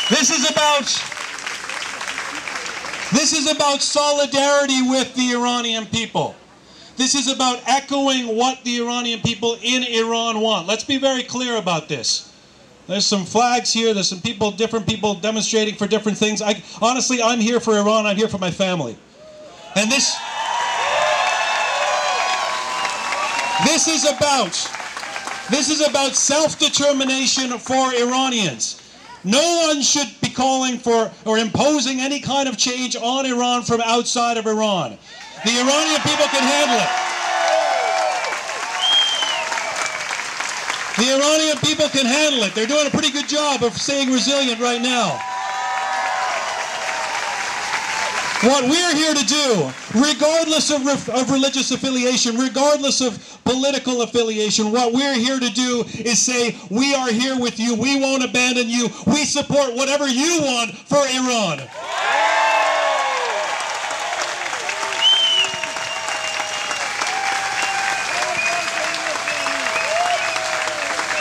This is about solidarity with the Iranian people. This is about echoing what the Iranian people in Iran want. Let's be very clear about this. There's some flags here, there's some people, different people demonstrating for different things. Honestly, I'm here for Iran, I'm here for my family. And this is about self-determination for Iranians. No one should be calling for or imposing any kind of change on Iran from outside of Iran. The Iranian people can handle it. The Iranian people can handle it. They're doing a pretty good job of staying resilient right now. What we're here to do, regardless of religious affiliation, regardless of political affiliation, what we're here to do is say, we are here with you, we won't abandon you, we support whatever you want for Iran.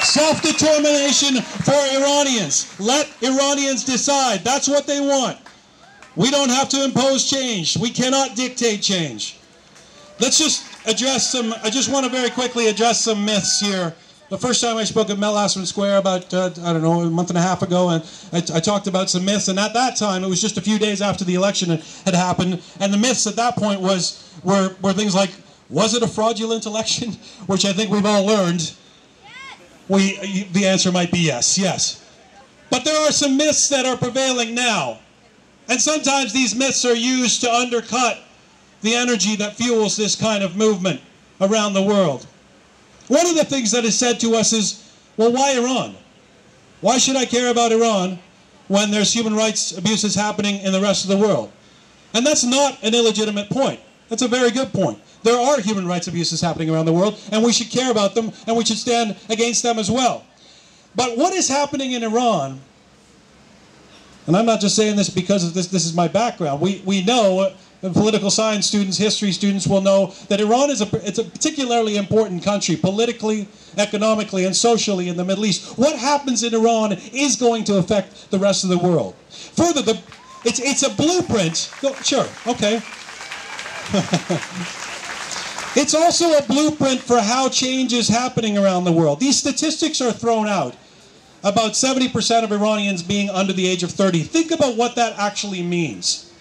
Self-determination for Iranians. Let Iranians decide. That's what they want. We don't have to impose change. We cannot dictate change. Let's just address some, I just want to very quickly address some myths here. The first time I spoke at Mel Asman Square about, I don't know, a month and a half ago, and I talked about some myths, and at that time, it was just a few days after the election had happened, and the myths at that point were things like, was it a fraudulent election? Which I think we've all learned. The answer might be yes, yes. But there are some myths that are prevailing now. And sometimes these myths are used to undercut the energy that fuels this kind of movement around the world. One of the things that is said to us is, well, why Iran? Why should I care about Iran when there's human rights abuses happening in the rest of the world? And that's not an illegitimate point. That's a very good point. There are human rights abuses happening around the world, and we should care about them, and we should stand against them as well. But what is happening in Iran, and I'm not just saying this because of this is my background, we know, political science students, history students will know that Iran is it's a particularly important country, politically, economically, and socially in the Middle East. What happens in Iran is going to affect the rest of the world. Further, it's a blueprint. Sure, okay. It's also a blueprint for how change is happening around the world. These statistics are thrown out. About 70% of Iranians being under the age of 30. Think about what that actually means.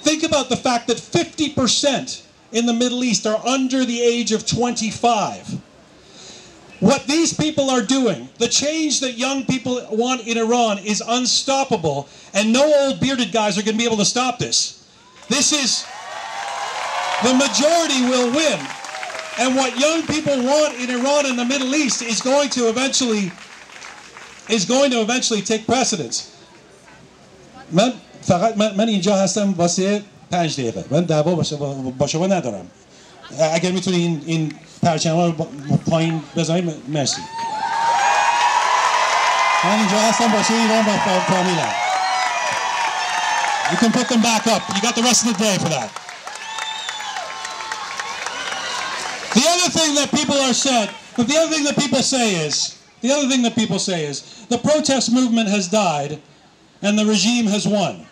Think about the fact that 50% in the Middle East are under the age of 25. What these people are doing, the change that young people want in Iran is unstoppable, and no old bearded guys are going to be able to stop this. The majority will win. And what young people want in Iran and the Middle East is going to eventually take precedence. من اینجا هستم واسه 5 دقیقه. من دعوا با شما ندارم. اگر میتونی این پرچم‌ها رو پایین بذارید مرسی. من اینجا هستم واسه ایران با فامیلم. You can put them back up. You got the rest of the day for that. The other thing that people say is, the protest movement has died and the regime has won.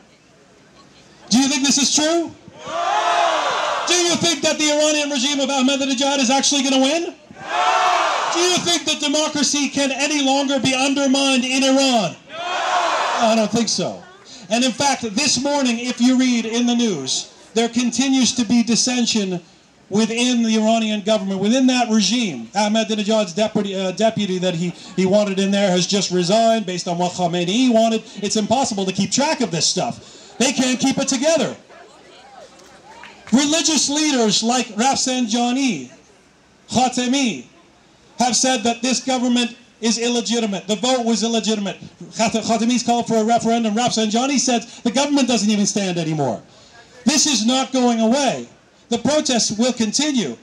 Do you think this is true? No! Do you think that the Iranian regime of Ahmadinejad is actually going to win? No! Do you think that democracy can any longer be undermined in Iran? No! I don't think so. And in fact, this morning, if you read in the news, there continues to be dissension within the Iranian government, within that regime. Ahmadinejad's deputy that he wanted in there has just resigned based on what Khamenei wanted. It's impossible to keep track of this stuff. They can't keep it together. Religious leaders like Rafsanjani, Khatami, have said that this government is illegitimate. The vote was illegitimate. Khatami's called for a referendum. Rafsanjani said the government doesn't even stand anymore. This is not going away. The protests will continue.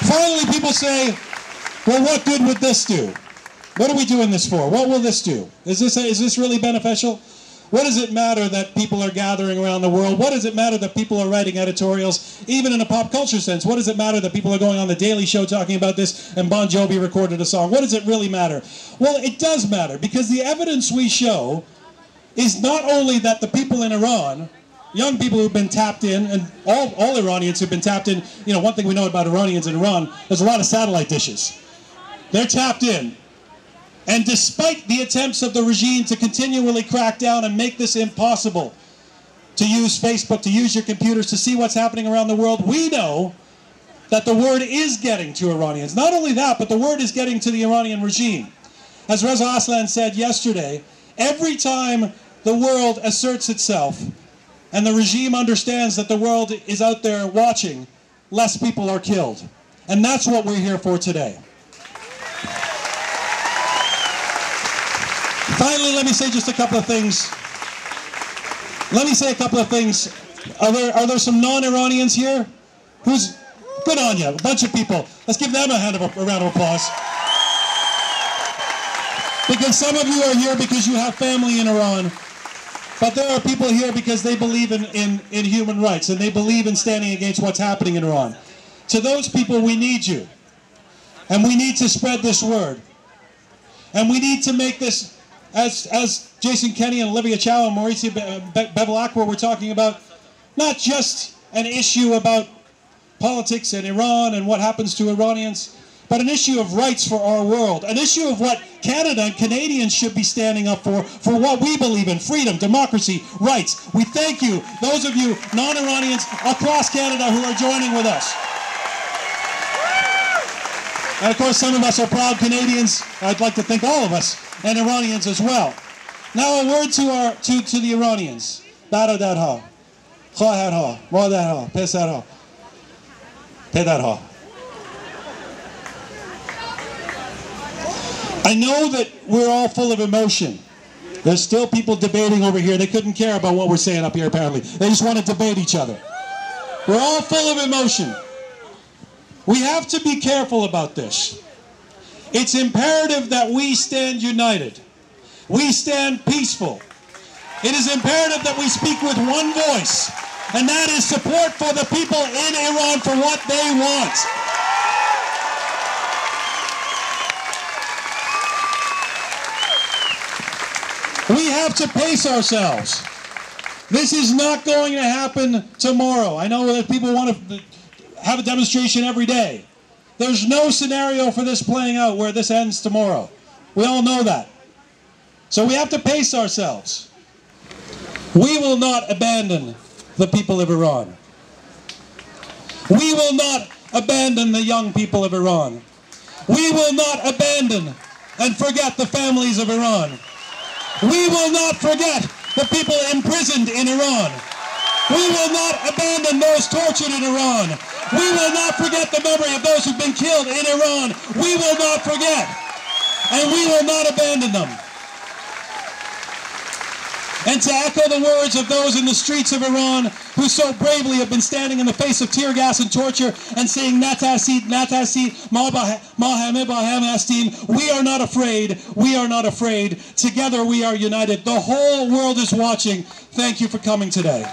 Finally, people say, well, what good would this do? What are we doing this for? What will this do? Is this really beneficial? What does it matter that people are gathering around the world? What does it matter that people are writing editorials, even in a pop culture sense? What does it matter that people are going on The Daily Show talking about this and Bon Jovi recorded a song? What does it really matter? Well, it does matter, because the evidence we show is not only that the people in Iran, young people who've been tapped in, and all Iranians who've been tapped in, you know, one thing we know about Iranians in Iran, there's a lot of satellite dishes. They're tapped in. And despite the attempts of the regime to continually crack down and make this impossible, to use Facebook, to use your computers, to see what's happening around the world, we know that the word is getting to Iranians. Not only that, but the word is getting to the Iranian regime. As Reza Aslan said yesterday, every time the world asserts itself and the regime understands that the world is out there watching, less people are killed. And that's what we're here for today. Finally, let me say just a couple of things. Are there some non-Iranians here? Who's good on you? A bunch of people. Let's give them a round of applause. Because some of you are here because you have family in Iran. But there are people here because they believe in human rights, and they believe in standing against what's happening in Iran. To those people, we need you. And we need to spread this word. And we need to make this, as Jason Kenney and Olivia Chow and Mauricio Bevilacqua were talking about, not just an issue about politics and Iran and what happens to Iranians, but an issue of rights for our world, an issue of what Canada and Canadians should be standing up for what we believe in: freedom, democracy, rights. We thank you, those of you non-Iranians across Canada who are joining with us. And of course, some of us are proud Canadians. I'd like to thank all of us, and Iranians as well. Now a word to the Iranians. Baradarha, Khaharha, Madarha, Pesarha, Pedarha. I know that we're all full of emotion. There's still people debating over here. They couldn't care about what we're saying up here, apparently. They just want to debate each other. We're all full of emotion. We have to be careful about this. It's imperative that we stand united. We stand peaceful. It is imperative that we speak with one voice, and that is support for the people in Iran for what they want. We have to pace ourselves. This is not going to happen tomorrow. I know that people want to have a demonstration every day. There's no scenario for this playing out where this ends tomorrow. We all know that. So we have to pace ourselves. We will not abandon the people of Iran. We will not abandon the young people of Iran. We will not abandon and forget the families of Iran. We will not forget the people imprisoned in Iran. We will not abandon those tortured in Iran. We will not forget the memory of those who've been killed in Iran. We will not forget. And we will not abandon them. And to echo the words of those in the streets of Iran who so bravely have been standing in the face of tear gas and torture and saying, Natasid, Natasid, Ma Bahame Bahem Hastin, we are not afraid, we are not afraid. Together we are united. The whole world is watching. Thank you for coming today.